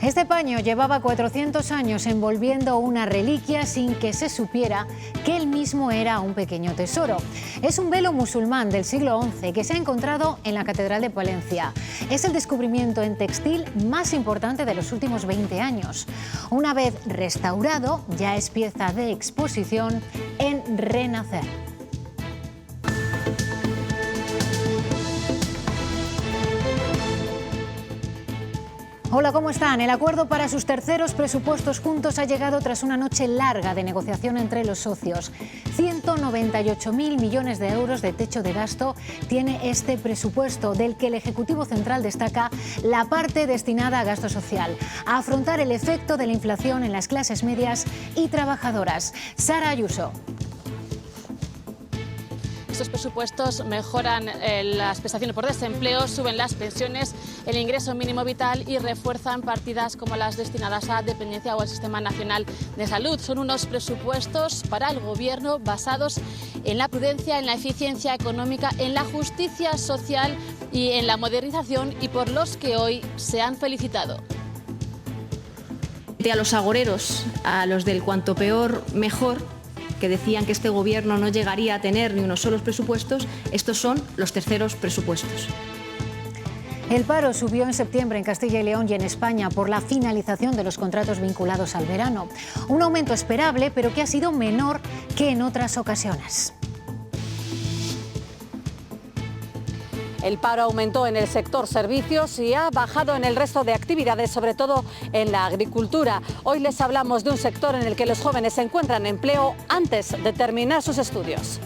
Este paño llevaba 400 años envolviendo una reliquia sin que se supiera que él mismo era un pequeño tesoro. Es un velo musulmán del siglo XI que se ha encontrado en la Catedral de Palencia. Es el descubrimiento en textil más importante de los últimos 20 años. Una vez restaurado, ya es pieza de exposición en Renacer. Hola, ¿cómo están? El acuerdo para sus terceros presupuestos juntos ha llegado tras una noche larga de negociación entre los socios. 198.000 millones de euros de techo de gasto tiene este presupuesto, del que el Ejecutivo Central destaca la parte destinada a gasto social, a afrontar el efecto de la inflación en las clases medias y trabajadoras. Sara Ayuso. Estos presupuestos mejoran las prestaciones por desempleo, suben las pensiones, el ingreso mínimo vital y refuerzan partidas como las destinadas a dependencia o al Sistema Nacional de Salud. Son unos presupuestos para el Gobierno basados en la prudencia, en la eficiencia económica, en la justicia social y en la modernización, y por los que hoy se han felicitado. A los agoreros, a los del cuanto peor mejor, que decían que este gobierno no llegaría a tener ni unos solos presupuestos, estos son los terceros presupuestos. El paro subió en septiembre en Castilla y León y en España por la finalización de los contratos vinculados al verano. Un aumento esperable, pero que ha sido menor que en otras ocasiones. El paro aumentó en el sector servicios y ha bajado en el resto de actividades, sobre todo en la agricultura. Hoy les hablamos de un sector en el que los jóvenes encuentran empleo antes de terminar sus estudios.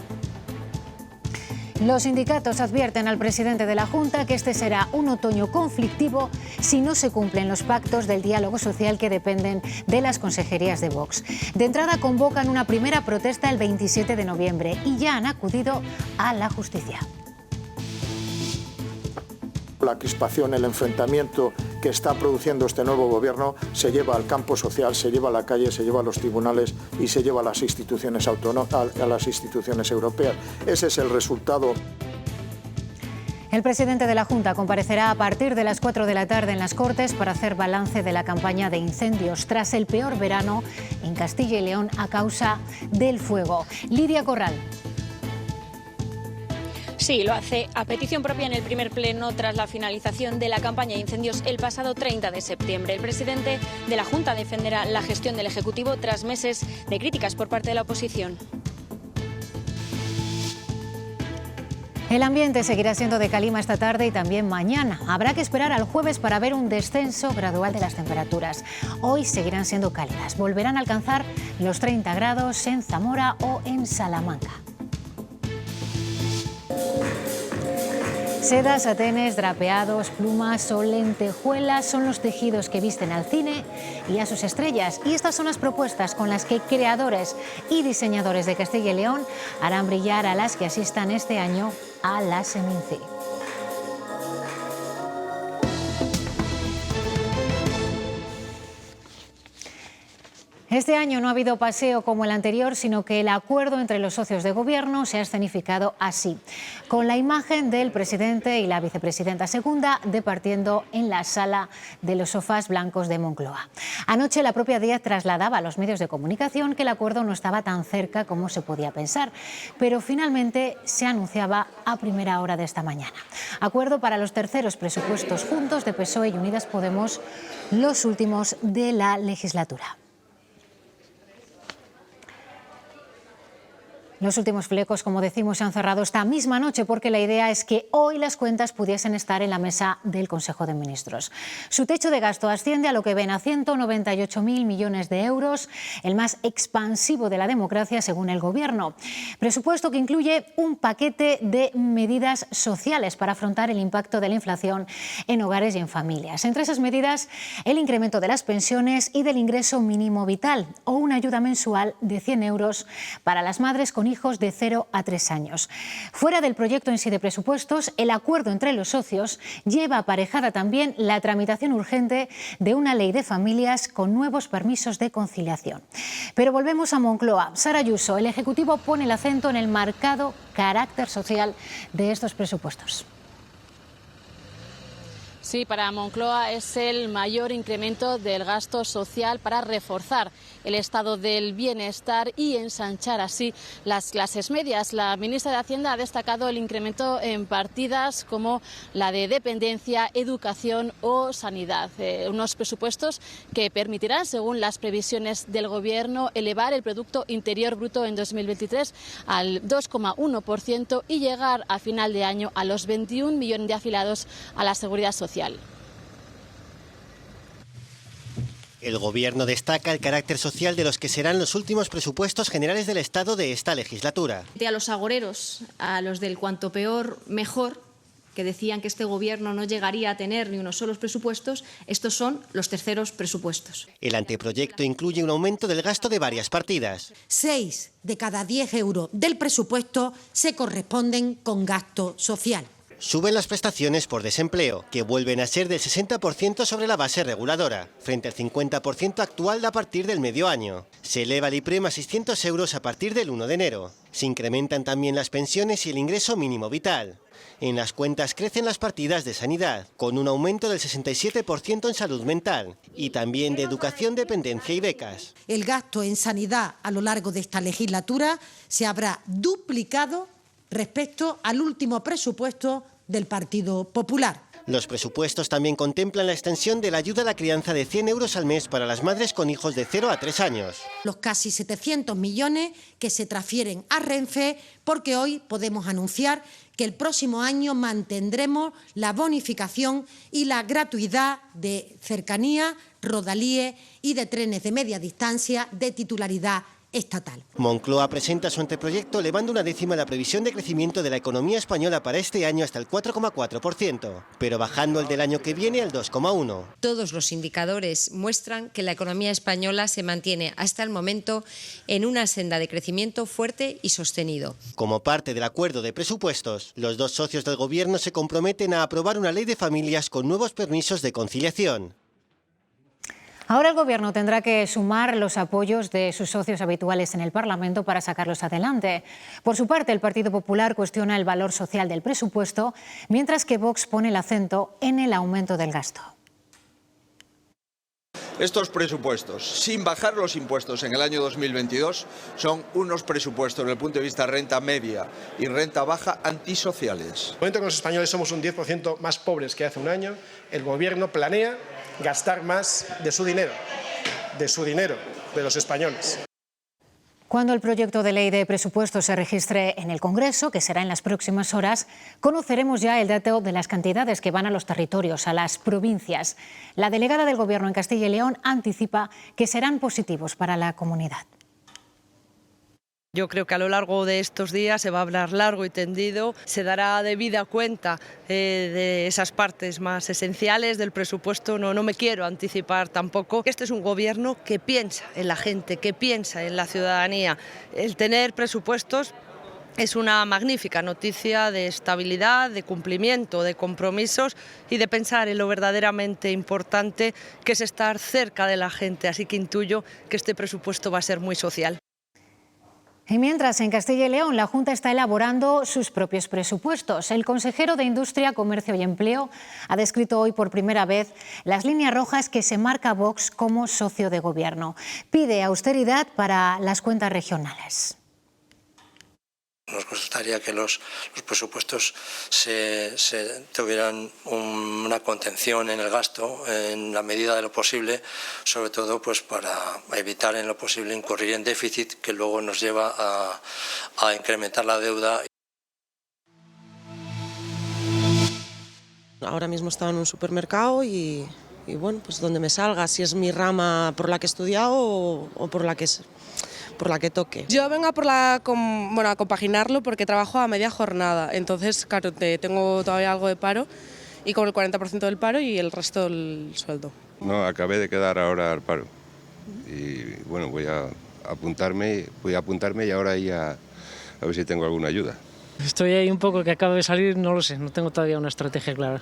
Los sindicatos advierten al presidente de la Junta que este será un otoño conflictivo si no se cumplen los pactos del diálogo social que dependen de las consejerías de Vox. De entrada convocan una primera protesta el 27 de noviembre y ya han acudido a la justicia. La crispación, el enfrentamiento que está produciendo este nuevo gobierno se lleva al campo social, se lleva a la calle, se lleva a los tribunales y se lleva a las instituciones a las instituciones europeas. Ese es el resultado. El presidente de la Junta comparecerá a partir de las 4 de la tarde en las Cortes para hacer balance de la campaña de incendios tras el peor verano en Castilla y León a causa del fuego. Lidia Corral. Sí, lo hace a petición propia en el primer pleno tras la finalización de la campaña de incendios el pasado 30 de septiembre. El presidente de la Junta defenderá la gestión del Ejecutivo tras meses de críticas por parte de la oposición. El ambiente seguirá siendo de calima esta tarde y también mañana. Habrá que esperar al jueves para ver un descenso gradual de las temperaturas. Hoy seguirán siendo cálidas. Volverán a alcanzar los 30 grados en Zamora o en Salamanca. Sedas, satenes, drapeados, plumas o lentejuelas son los tejidos que visten al cine y a sus estrellas. Y estas son las propuestas con las que creadores y diseñadores de Castilla y León harán brillar a las que asistan este año a la Seminci. Este año no ha habido paseo como el anterior, sino que el acuerdo entre los socios de gobierno se ha escenificado así, con la imagen del presidente y la vicepresidenta segunda departiendo en la sala de los sofás blancos de Moncloa. Anoche la propia Díaz trasladaba a los medios de comunicación que el acuerdo no estaba tan cerca como se podía pensar, pero finalmente se anunciaba a primera hora de esta mañana. Acuerdo para los terceros presupuestos juntos de PSOE y Unidas Podemos, los últimos de la legislatura. Los últimos flecos, como decimos, se han cerrado esta misma noche porque la idea es que hoy las cuentas pudiesen estar en la mesa del Consejo de Ministros. Su techo de gasto asciende a lo que ven a 198.000 millones de euros, el más expansivo de la democracia según el Gobierno. Presupuesto que incluye un paquete de medidas sociales para afrontar el impacto de la inflación en hogares y en familias. Entre esas medidas, el incremento de las pensiones y del ingreso mínimo vital o una ayuda mensual de 100 euros para las madres con hijos de 0 a 3 años. Fuera del proyecto en sí de presupuestos, el acuerdo entre los socios lleva aparejada también la tramitación urgente de una ley de familias con nuevos permisos de conciliación. Pero volvemos a Moncloa. Sara Ayuso, el Ejecutivo pone el acento en el marcado carácter social de estos presupuestos. Sí, para Moncloa es el mayor incremento del gasto social para reforzar el estado del bienestar y ensanchar así las clases medias. La ministra de Hacienda ha destacado el incremento en partidas como la de dependencia, educación o sanidad. Unos presupuestos que permitirán, según las previsiones del Gobierno, elevar el Producto Interior Bruto en 2023 al 2,1% y llegar a final de año a los 21 millones de afiliados a la Seguridad Social. El Gobierno destaca el carácter social de los que serán los últimos presupuestos generales del Estado de esta legislatura. A los agoreros, a los del cuanto peor, mejor, que decían que este Gobierno no llegaría a tener ni unos solos presupuestos, estos son los terceros presupuestos. El anteproyecto incluye un aumento del gasto de varias partidas. 6 de cada 10 euros del presupuesto se corresponden con gasto social. Suben las prestaciones por desempleo, que vuelven a ser del 60% sobre la base reguladora, frente al 50% actual a partir del medio año. Se eleva el IPREM a 600 euros a partir del 1 de enero. Se incrementan también las pensiones y el ingreso mínimo vital. En las cuentas crecen las partidas de sanidad, con un aumento del 67% en salud mental, y también de educación, dependencia y becas. El gasto en sanidad a lo largo de esta legislatura se habrá duplicado respecto al último presupuesto del Partido Popular. Los presupuestos también contemplan la extensión de la ayuda a la crianza de 100 euros al mes para las madres con hijos de 0 a 3 años. Los casi 700 millones que se transfieren a Renfe, porque hoy podemos anunciar que el próximo año mantendremos la bonificación y la gratuidad de cercanía, rodalíes y de trenes de media distancia de titularidad estatal. Moncloa presenta su anteproyecto elevando una décima la previsión de crecimiento de la economía española para este año hasta el 4,4%, pero bajando el del año que viene al 2,1%. Todos los indicadores muestran que la economía española se mantiene hasta el momento en una senda de crecimiento fuerte y sostenido. Como parte del acuerdo de presupuestos, los dos socios del Gobierno se comprometen a aprobar una ley de familias con nuevos permisos de conciliación. Ahora el Gobierno tendrá que sumar los apoyos de sus socios habituales en el Parlamento para sacarlos adelante. Por su parte, el Partido Popular cuestiona el valor social del presupuesto, mientras que Vox pone el acento en el aumento del gasto. Estos presupuestos, sin bajar los impuestos en el año 2022, son unos presupuestos desde el punto de vista de renta media y renta baja antisociales. En el momento que los españoles somos un 10% más pobres que hace un año, el Gobierno planea gastar más de su dinero, de los españoles. Cuando el proyecto de ley de presupuestos se registre en el Congreso, que será en las próximas horas, conoceremos ya el dato de las cantidades que van a los territorios, a las provincias. La delegada del Gobierno en Castilla y León anticipa que serán positivos para la comunidad. Yo creo que a lo largo de estos días se va a hablar largo y tendido, se dará debida cuenta de esas partes más esenciales del presupuesto. No me quiero anticipar tampoco. Este es un gobierno que piensa en la gente, que piensa en la ciudadanía. El tener presupuestos es una magnífica noticia de estabilidad, de cumplimiento, de compromisos y de pensar en lo verdaderamente importante que es estar cerca de la gente. Así que intuyo que este presupuesto va a ser muy social. Y mientras, en Castilla y León, la Junta está elaborando sus propios presupuestos. El consejero de Industria, Comercio y Empleo ha descrito hoy por primera vez las líneas rojas que se marca Vox como socio de gobierno. Pide austeridad para las cuentas regionales. Nos gustaría que los presupuestos tuvieran una contención en el gasto en la medida de lo posible, sobre todo pues para evitar en lo posible incurrir en déficit que luego nos lleva a incrementar la deuda. Ahora mismo estaba en un supermercado y bueno, pues donde me salga, si es mi rama por la que he estudiado o por la que toque. Yo vengo a compaginarlo porque trabajo a media jornada, entonces claro, tengo todavía algo de paro y con el 40% del paro y el resto del sueldo. No, acabé de quedar ahora al paro y bueno, voy a apuntarme y ahora ya a ver si tengo alguna ayuda. Estoy ahí un poco que acabo de salir, no lo sé, no tengo todavía una estrategia clara.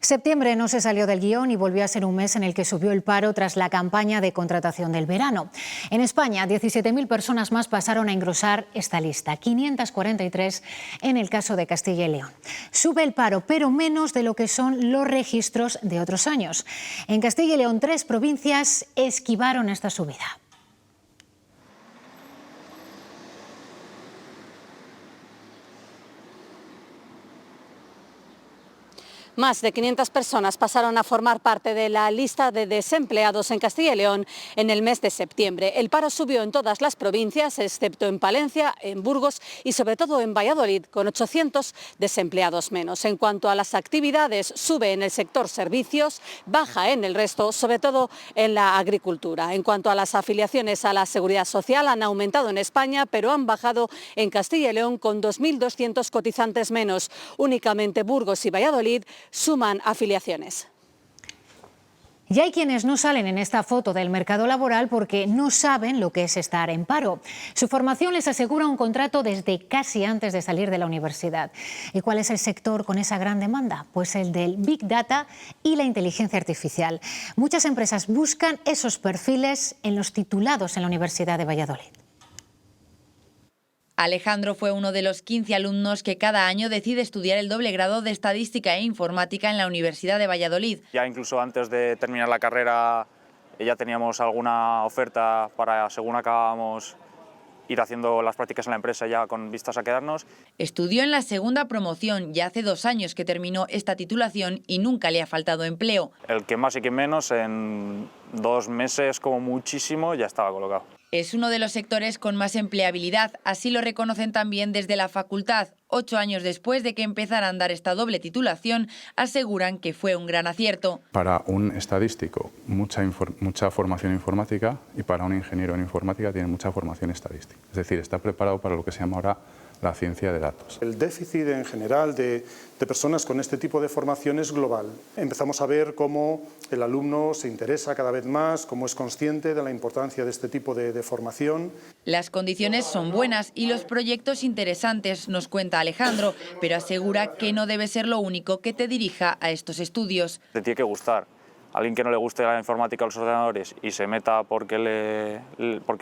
Septiembre no se salió del guión y volvió a ser un mes en el que subió el paro tras la campaña de contratación del verano. En España, 17.000 personas más pasaron a engrosar esta lista, 543 en el caso de Castilla y León. Sube el paro, pero menos de lo que son los registros de otros años. En Castilla y León, 3 provincias esquivaron esta subida. Más de 500 personas pasaron a formar parte de la lista de desempleados en Castilla y León en el mes de septiembre. El paro subió en todas las provincias, excepto en Palencia, en Burgos y sobre todo en Valladolid, con 800 desempleados menos. En cuanto a las actividades, sube en el sector servicios, baja en el resto, sobre todo en la agricultura. En cuanto a las afiliaciones a la Seguridad Social, han aumentado en España, pero han bajado en Castilla y León con 2.200 cotizantes menos. Únicamente Burgos y Valladolid suman afiliaciones. Y hay quienes no salen en esta foto del mercado laboral porque no saben lo que es estar en paro. Su formación les asegura un contrato desde casi antes de salir de la universidad. ¿Y cuál es el sector con esa gran demanda? Pues el del Big Data y la inteligencia artificial. Muchas empresas buscan esos perfiles en los titulados en la Universidad de Valladolid. Alejandro fue uno de los 15 alumnos que cada año decide estudiar el doble grado de Estadística e Informática en la Universidad de Valladolid. Ya incluso antes de terminar la carrera ya teníamos alguna oferta para, según acabamos, ir haciendo las prácticas en la empresa ya con vistas a quedarnos. Estudió en la segunda promoción, ya hace 2 años que terminó esta titulación y nunca le ha faltado empleo. El que más y que menos, en 2 meses como muchísimo ya estaba colocado. Es uno de los sectores con más empleabilidad, así lo reconocen también desde la facultad. 8 años después de que empezara a andar esta doble titulación, aseguran que fue un gran acierto. Para un estadístico, mucha formación informática, y para un ingeniero en informática tiene mucha formación estadística. Es decir, está preparado para lo que se llama ahora la ciencia de datos. El déficit en general de personas con este tipo de formación es global. Empezamos a ver cómo el alumno se interesa cada vez más, cómo es consciente de la importancia de este tipo de formación. Las condiciones son buenas y los proyectos interesantes, nos cuenta Alejandro, pero asegura que no debe ser lo único que te dirija a estos estudios. Te tiene que gustar. Alguien que no le guste la informática o los ordenadores y se meta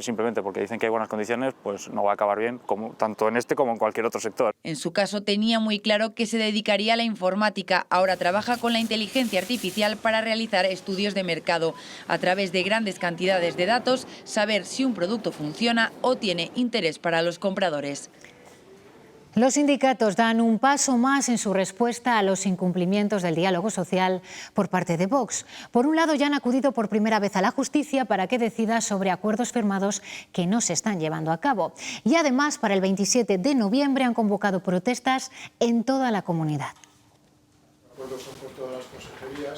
simplemente porque dicen que hay buenas condiciones, pues no va a acabar bien, tanto en este como en cualquier otro sector. En su caso tenía muy claro que se dedicaría a la informática. Ahora trabaja con la inteligencia artificial para realizar estudios de mercado. A través de grandes cantidades de datos, saber si un producto funciona o tiene interés para los compradores. Los sindicatos dan un paso más en su respuesta a los incumplimientos del diálogo social por parte de Vox. Por un lado, ya han acudido por primera vez a la justicia para que decida sobre acuerdos firmados que no se están llevando a cabo. Y además, para el 27 de noviembre han convocado protestas en toda la comunidad.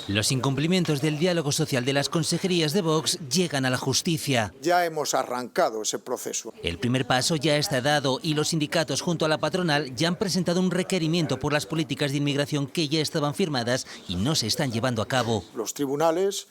Los incumplimientos del diálogo social de las consejerías de Vox llegan a la justicia. Ya hemos arrancado ese proceso. El primer paso ya está dado y los sindicatos junto a la patronal ya han presentado un requerimiento por las políticas de inmigración que ya estaban firmadas y no se están llevando a cabo. Los tribunales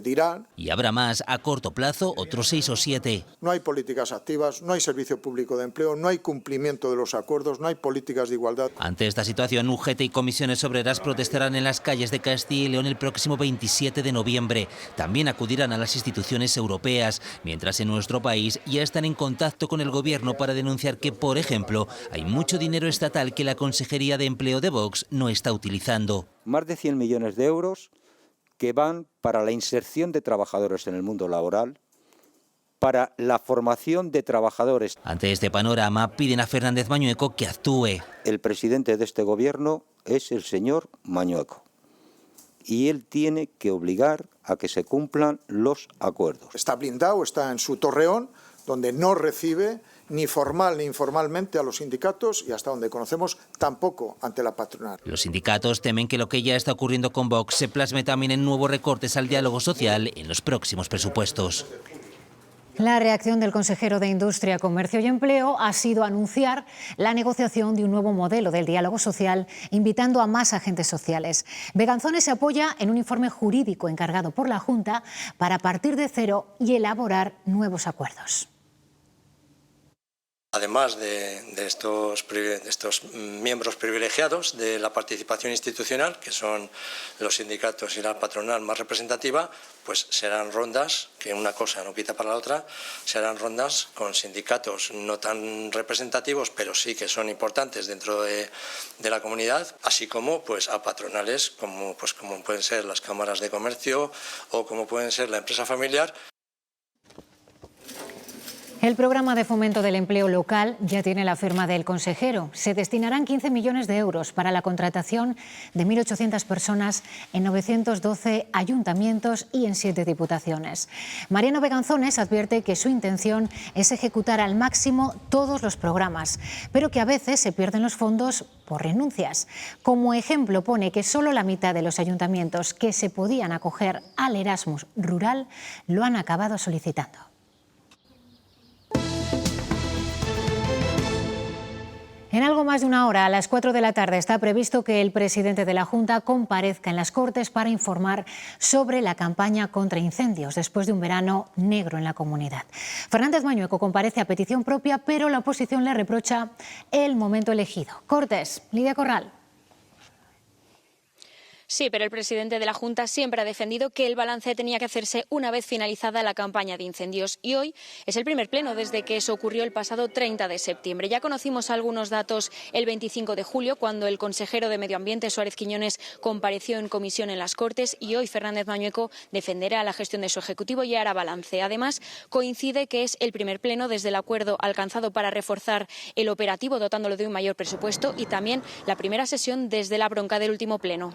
dirán. Y habrá más a corto plazo, otros 6 o 7. No hay políticas activas, no hay servicio público de empleo, no hay cumplimiento de los acuerdos, no hay políticas de igualdad. Ante esta situación, UGT y comisiones obreras protestarán en las calles de Castilla y León el próximo 27 de noviembre. También acudirán a las instituciones europeas, mientras en nuestro país ya están en contacto con el gobierno para denunciar que, por ejemplo, hay mucho dinero estatal que la Consejería de Empleo de Vox no está utilizando. Más de 100 millones de euros que van para la inserción de trabajadores en el mundo laboral, para la formación de trabajadores. Ante este panorama, piden a Fernández Mañueco que actúe. El presidente de este gobierno es el señor Mañueco y él tiene que obligar a que se cumplan los acuerdos. Está blindado, está en su torreón, donde no recibe ni formal ni informalmente a los sindicatos y hasta donde conocemos tampoco ante la patronal. Los sindicatos temen que lo que ya está ocurriendo con Vox se plasme también en nuevos recortes al diálogo social en los próximos presupuestos. La reacción del consejero de Industria, Comercio y Empleo ha sido anunciar la negociación de un nuevo modelo del diálogo social, invitando a más agentes sociales. Beganzones se apoya en un informe jurídico encargado por la Junta para partir de cero y elaborar nuevos acuerdos. además de estos miembros privilegiados de la participación institucional, que son los sindicatos y la patronal más representativa, pues serán rondas, que una cosa no quita para la otra, serán rondas con sindicatos no tan representativos, pero sí que son importantes dentro de la comunidad, así como pues a patronales como pueden ser las cámaras de comercio o como pueden ser la empresa familiar. El programa de fomento del empleo local ya tiene la firma del consejero. Se destinarán 15 millones de euros para la contratación de 1.800 personas en 912 ayuntamientos y en 7 diputaciones. Mariano Beganzones advierte que su intención es ejecutar al máximo todos los programas, pero que a veces se pierden los fondos por renuncias. Como ejemplo pone que solo la mitad de los ayuntamientos que se podían acoger al Erasmus rural lo han acabado solicitando. En algo más de una hora, a las 4 de la tarde, está previsto que el presidente de la Junta comparezca en las Cortes para informar sobre la campaña contra incendios después de un verano negro en la comunidad. Fernández Mañueco comparece a petición propia, pero la oposición le reprocha el momento elegido. Cortes, Lidia Corral. Sí, pero el presidente de la Junta siempre ha defendido que el balance tenía que hacerse una vez finalizada la campaña de incendios. Y hoy es el primer pleno desde que eso ocurrió el pasado 30 de septiembre. Ya conocimos algunos datos el 25 de julio, cuando el consejero de Medio Ambiente, Suárez Quiñones, compareció en comisión en las Cortes, y hoy Fernández Mañueco defenderá la gestión de su ejecutivo y hará balance. Además, coincide que es el primer pleno desde el acuerdo alcanzado para reforzar el operativo, dotándolo de un mayor presupuesto, y también la primera sesión desde la bronca del último pleno.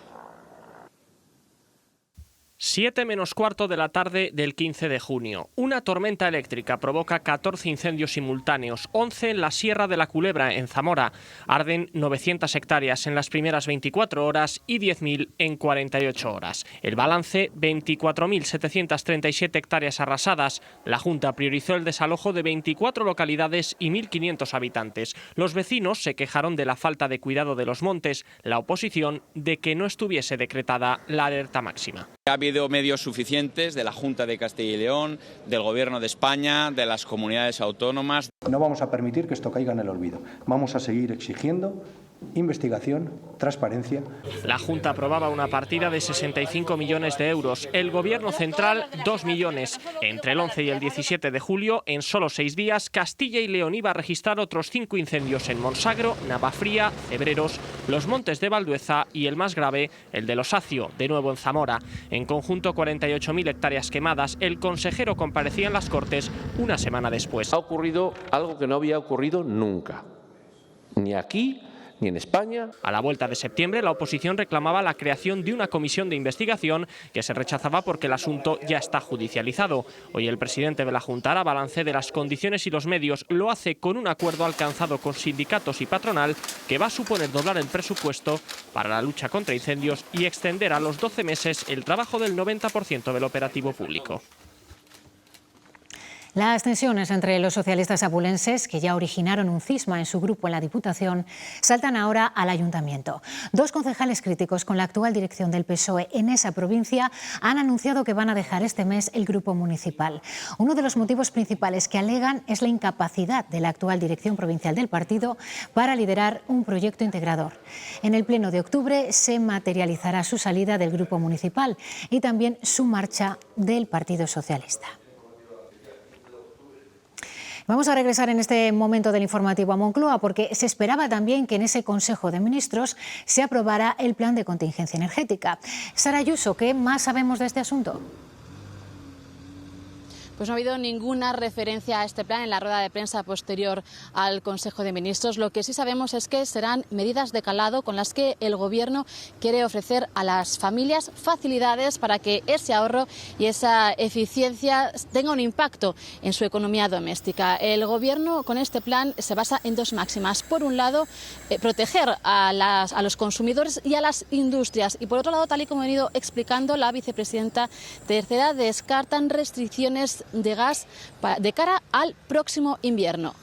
7 menos cuarto de la tarde del 15 de junio. Una tormenta eléctrica provoca 14 incendios simultáneos, 11 en la Sierra de la Culebra, en Zamora. Arden 900 hectáreas en las primeras 24 horas y 10.000 en 48 horas. El balance, 24.737 hectáreas arrasadas. La Junta priorizó el desalojo de 24 localidades y 1.500 habitantes. Los vecinos se quejaron de la falta de cuidado de los montes, la oposición de que no estuviese decretada la alerta máxima. Ha habido medios suficientes de la Junta de Castilla y León, del Gobierno de España, de las comunidades autónomas. No vamos a permitir que esto caiga en el olvido. Vamos a seguir exigiendo investigación, transparencia. La Junta aprobaba una partida de 65 millones de euros. El Gobierno central, 2 millones. Entre el 11 y el 17 de julio, en solo 6 días, Castilla y León iba a registrar otros 5 incendios en Monsagro, Navafría, Cebreros, Los Montes de Valdueza y el más grave, el de Losacio, de nuevo en Zamora. En conjunto, 48.000 hectáreas quemadas. El consejero comparecía en las Cortes una semana después. Ha ocurrido algo que no había ocurrido nunca, ni aquí ni en España. A la vuelta de septiembre, la oposición reclamaba la creación de una comisión de investigación que se rechazaba porque el asunto ya está judicializado. Hoy el presidente de la Junta hará balance de las condiciones y los medios. Lo hace con un acuerdo alcanzado con sindicatos y patronal que va a suponer doblar el presupuesto para la lucha contra incendios y extender a los 12 meses el trabajo del 90% del operativo público. Las tensiones entre los socialistas abulenses, que ya originaron un cisma en su grupo en la Diputación, saltan ahora al Ayuntamiento. 2 concejales críticos con la actual dirección del PSOE en esa provincia han anunciado que van a dejar este mes el grupo municipal. Uno de los motivos principales que alegan es la incapacidad de la actual dirección provincial del partido para liderar un proyecto integrador. En el pleno de octubre se materializará su salida del grupo municipal y también su marcha del Partido Socialista. Vamos a regresar en este momento del informativo a Moncloa, porque se esperaba también que en ese Consejo de Ministros se aprobara el plan de contingencia energética. Sara Ayuso, ¿qué más sabemos de este asunto? Pues no ha habido ninguna referencia a este plan en la rueda de prensa posterior al Consejo de Ministros. Lo que sí sabemos es que serán medidas de calado con las que el Gobierno quiere ofrecer a las familias facilidades para que ese ahorro y esa eficiencia tenga un impacto en su economía doméstica. El Gobierno con este plan se basa en 2 máximas. Por un lado, proteger a los consumidores y a las industrias. Y por otro lado, tal y como ha venido explicando la vicepresidenta tercera, descartan restricciones de gas de cara al próximo invierno.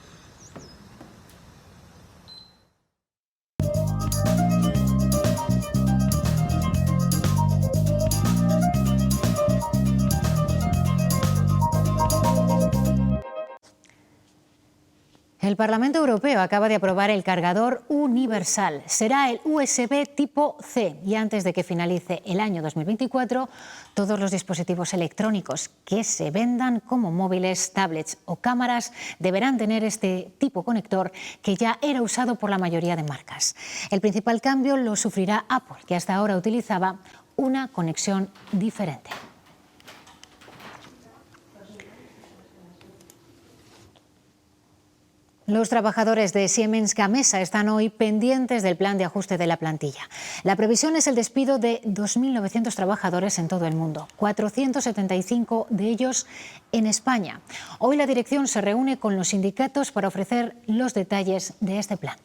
El Parlamento Europeo acaba de aprobar el cargador universal. Será el USB tipo C y antes de que finalice el año 2024, todos los dispositivos electrónicos que se vendan como móviles, tablets o cámaras deberán tener este tipo conector que ya era usado por la mayoría de marcas. El principal cambio lo sufrirá Apple, que hasta ahora utilizaba una conexión diferente. Los trabajadores de Siemens Gamesa están hoy pendientes del plan de ajuste de la plantilla. La previsión es el despido de 2.900 trabajadores en todo el mundo, 475 de ellos en España. Hoy la dirección se reúne con los sindicatos para ofrecer los detalles de este plan.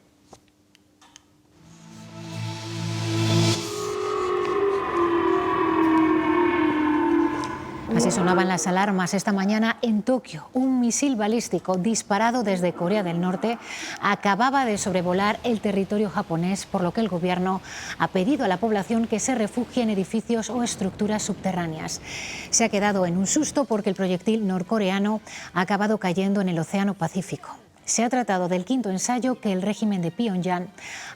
Así sonaban las alarmas esta mañana en Tokio. Un misil balístico disparado desde Corea del Norte acababa de sobrevolar el territorio japonés, por lo que el gobierno ha pedido a la población que se refugie en edificios o estructuras subterráneas. Se ha quedado en un susto porque el proyectil norcoreano ha acabado cayendo en el Océano Pacífico. Se ha tratado del quinto ensayo que el régimen de Pyongyang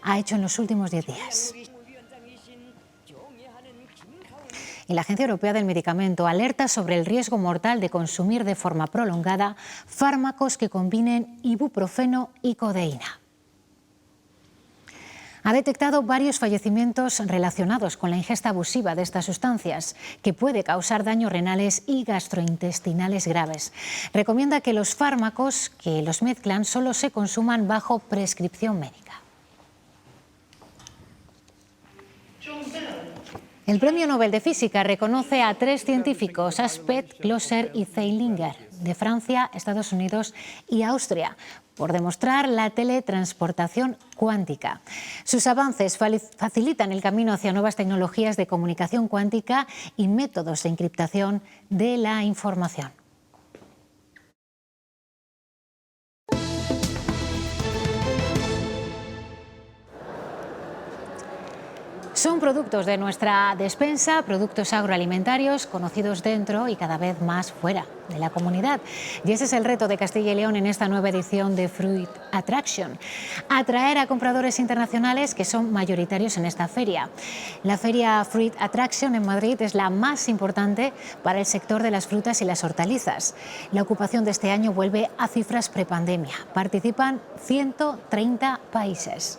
ha hecho en los últimos 10 días. Y la Agencia Europea del Medicamento alerta sobre el riesgo mortal de consumir de forma prolongada fármacos que combinen ibuprofeno y codeína. Ha detectado varios fallecimientos relacionados con la ingesta abusiva de estas sustancias, que puede causar daños renales y gastrointestinales graves. Recomienda que los fármacos que los mezclan solo se consuman bajo prescripción médica. El Premio Nobel de Física reconoce a 3 científicos, Aspet, Closer y Zeilinger, de Francia, Estados Unidos y Austria, por demostrar la teletransportación cuántica. Sus avances facilitan el camino hacia nuevas tecnologías de comunicación cuántica y métodos de encriptación de la información. Son productos de nuestra despensa, productos agroalimentarios conocidos dentro y cada vez más fuera de la comunidad. Y ese es el reto de Castilla y León en esta nueva edición de Fruit Attraction: atraer a compradores internacionales que son mayoritarios en esta feria. La feria Fruit Attraction en Madrid es la más importante para el sector de las frutas y las hortalizas. La ocupación de este año vuelve a cifras prepandemia. Participan 130 países.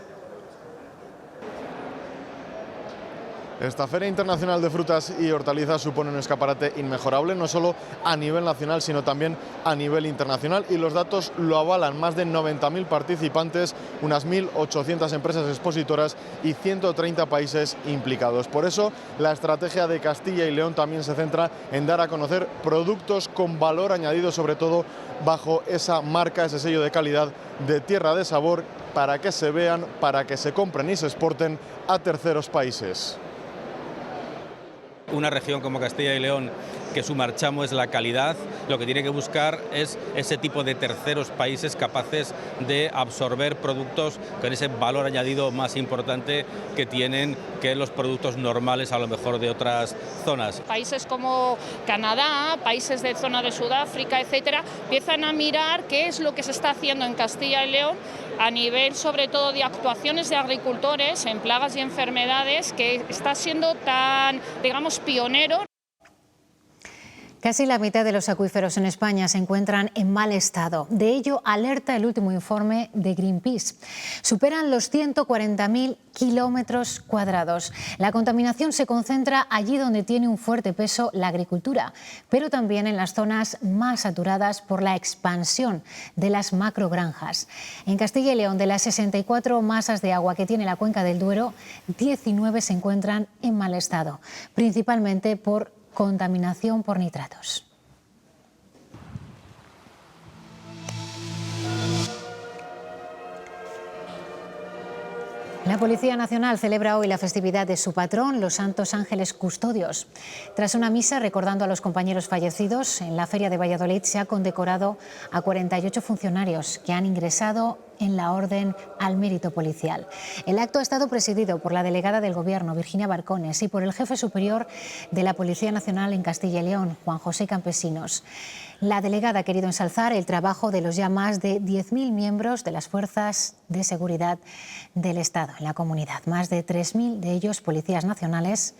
Esta Feria Internacional de Frutas y Hortalizas supone un escaparate inmejorable, no solo a nivel nacional, sino también a nivel internacional, y los datos lo avalan: más de 90.000 participantes, unas 1.800 empresas expositoras y 130 países implicados. Por eso, la estrategia de Castilla y León también se centra en dar a conocer productos con valor añadido, sobre todo bajo esa marca, ese sello de calidad de Tierra de Sabor, para que se vean, para que se compren y se exporten a terceros países. Una región como Castilla y León, que su marchamo es la calidad, lo que tiene que buscar es ese tipo de terceros países capaces de absorber productos con ese valor añadido más importante que tienen que los productos normales a lo mejor de otras zonas. Países como Canadá, países de zona de Sudáfrica, etcétera, empiezan a mirar qué es lo que se está haciendo en Castilla y León a nivel sobre todo de actuaciones de agricultores en plagas y enfermedades, que está siendo tan, digamos, pionero. Casi la mitad de los acuíferos en España se encuentran en mal estado. De ello alerta el último informe de Greenpeace. Superan los 140.000 kilómetros cuadrados. La contaminación se concentra allí donde tiene un fuerte peso la agricultura, pero también en las zonas más saturadas por la expansión de las macrogranjas. En Castilla y León, de las 64 masas de agua que tiene la cuenca del Duero, 19 se encuentran en mal estado, principalmente por contaminación por nitratos. La Policía Nacional celebra hoy la festividad de su patrón, los Santos Ángeles Custodios. Tras una misa recordando a los compañeros fallecidos, en la Feria de Valladolid se ha condecorado a 48 funcionarios que han ingresado en la Orden al Mérito Policial. El acto ha estado presidido por la delegada del Gobierno, Virginia Barcones, y por el jefe superior de la Policía Nacional en Castilla y León, Juan José Campesinos. La delegada ha querido ensalzar el trabajo de los ya más de 10.000 miembros de las fuerzas de seguridad del Estado en la comunidad. Más de 3.000 de ellos policías nacionales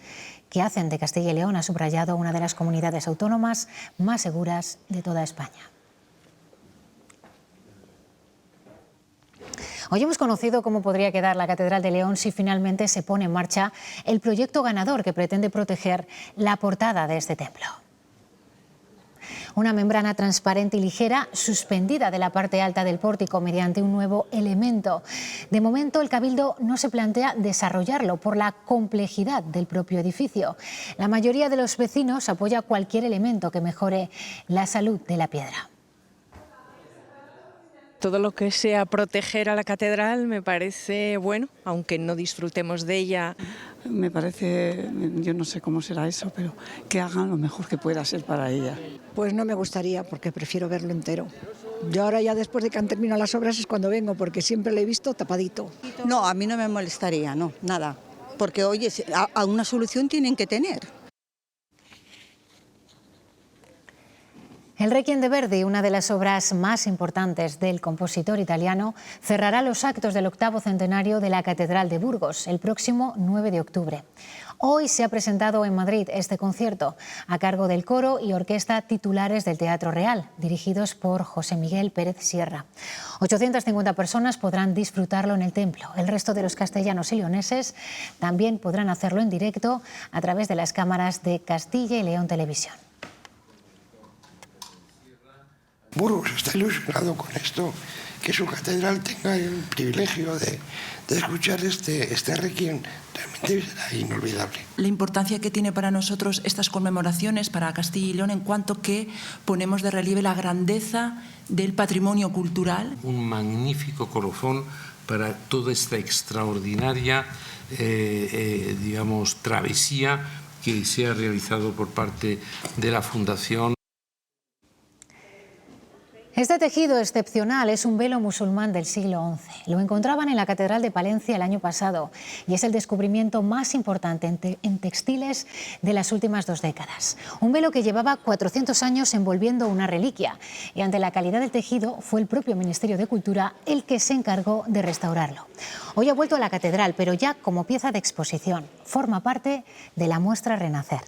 que hacen de Castilla y León, ha subrayado, una de las comunidades autónomas más seguras de toda España. Hoy hemos conocido cómo podría quedar la Catedral de León si finalmente se pone en marcha el proyecto ganador que pretende proteger la portada de este templo. Una membrana transparente y ligera suspendida de la parte alta del pórtico mediante un nuevo elemento. De momento, el Cabildo no se plantea desarrollarlo por la complejidad del propio edificio. La mayoría de los vecinos apoya cualquier elemento que mejore la salud de la piedra. Todo lo que sea proteger a la catedral me parece bueno, aunque no disfrutemos de ella. Me parece, yo no sé cómo será eso, pero que hagan lo mejor que pueda ser para ella. Pues no me gustaría, porque prefiero verlo entero. Yo ahora ya después de que han terminado las obras es cuando vengo, porque siempre lo he visto tapadito. No, a mí no me molestaría, no, nada. Porque, oye, a una solución tienen que tener. El Requiem de Verdi, una de las obras más importantes del compositor italiano, cerrará los actos del 8º centenario de la Catedral de Burgos el próximo 9 de octubre. Hoy se ha presentado en Madrid este concierto, a cargo del coro y orquesta titulares del Teatro Real, dirigidos por José Miguel Pérez Sierra. 850 personas podrán disfrutarlo en el templo. El resto de los castellanos y leoneses también podrán hacerlo en directo a través de las cámaras de Castilla y León Televisión. Burgos está ilusionado con esto, que su catedral tenga el privilegio de escuchar este requiem, realmente será inolvidable. La importancia que tiene para nosotros estas conmemoraciones, para Castilla y León, en cuanto que ponemos de relieve la grandeza del patrimonio cultural. Un magnífico colofón para toda esta extraordinaria, digamos, travesía que se ha realizado por parte de la Fundación. Este tejido excepcional es un velo musulmán del siglo XI. Lo encontraban en la Catedral de Palencia el año pasado y es el descubrimiento más importante en textiles de las últimas 2 décadas. Un velo que llevaba 400 años envolviendo una reliquia y ante la calidad del tejido fue el propio Ministerio de Cultura el que se encargó de restaurarlo. Hoy ha vuelto a la Catedral, pero ya como pieza de exposición. Forma parte de la muestra Renacer.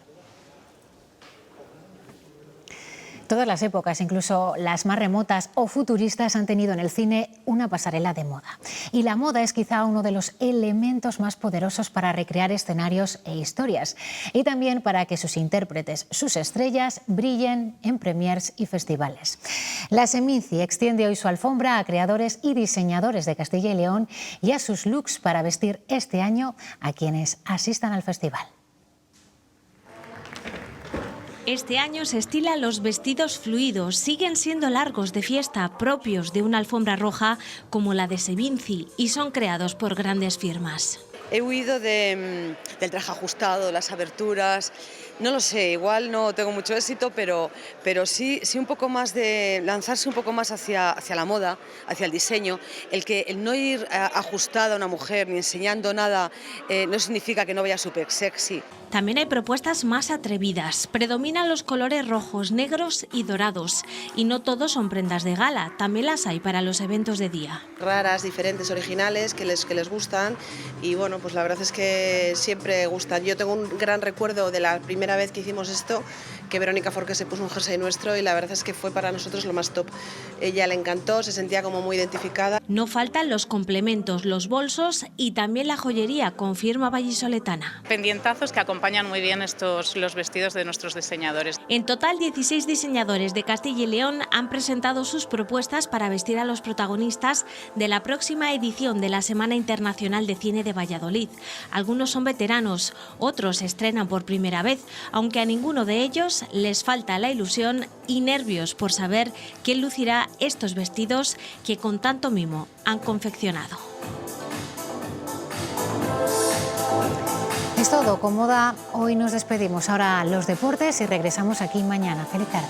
Todas las épocas, incluso las más remotas o futuristas, han tenido en el cine una pasarela de moda. Y la moda es quizá uno de los elementos más poderosos para recrear escenarios e historias. Y también para que sus intérpretes, sus estrellas, brillen en premiers y festivales. La Seminci extiende hoy su alfombra a creadores y diseñadores de Castilla y León y a sus looks para vestir este año a quienes asistan al festival. Este año se estilan los vestidos fluidos, siguen siendo largos de fiesta, propios de una alfombra roja como la de Seminci, y son creados por grandes firmas. He huido del traje ajustado, las aberturas, no lo sé, igual no tengo mucho éxito, pero sí un poco más de lanzarse un poco más hacia la moda, hacia el diseño. El no ir ajustada a una mujer ni enseñando nada no significa que no vaya súper sexy. También hay propuestas más atrevidas. Predominan los colores rojos, negros y dorados. Y no todos son prendas de gala, también las hay para los eventos de día. Raras, diferentes, originales, que les gustan y bueno, pues la verdad es que siempre gustan. Yo tengo un gran recuerdo de la primera vez que hicimos esto, que Verónica Forqué se puso un jersey nuestro y la verdad es que fue para nosotros lo más top. Ella le encantó, se sentía como muy identificada. No faltan los complementos, los bolsos y también la joyería, confirma vallisoletana. Pendientazos que acompañan muy bien los vestidos de nuestros diseñadores. En total, 16 diseñadores de Castilla y León han presentado sus propuestas para vestir a los protagonistas de la próxima edición de la Semana Internacional de Cine de Valladolid. Algunos son veteranos, otros estrenan por primera vez, aunque a ninguno de ellos les falta la ilusión y nervios por saber quién lucirá estos vestidos que con tanto mimo han confeccionado. Es todo, con moda hoy nos despedimos. Ahora los deportes y regresamos aquí mañana. Feliz tarde.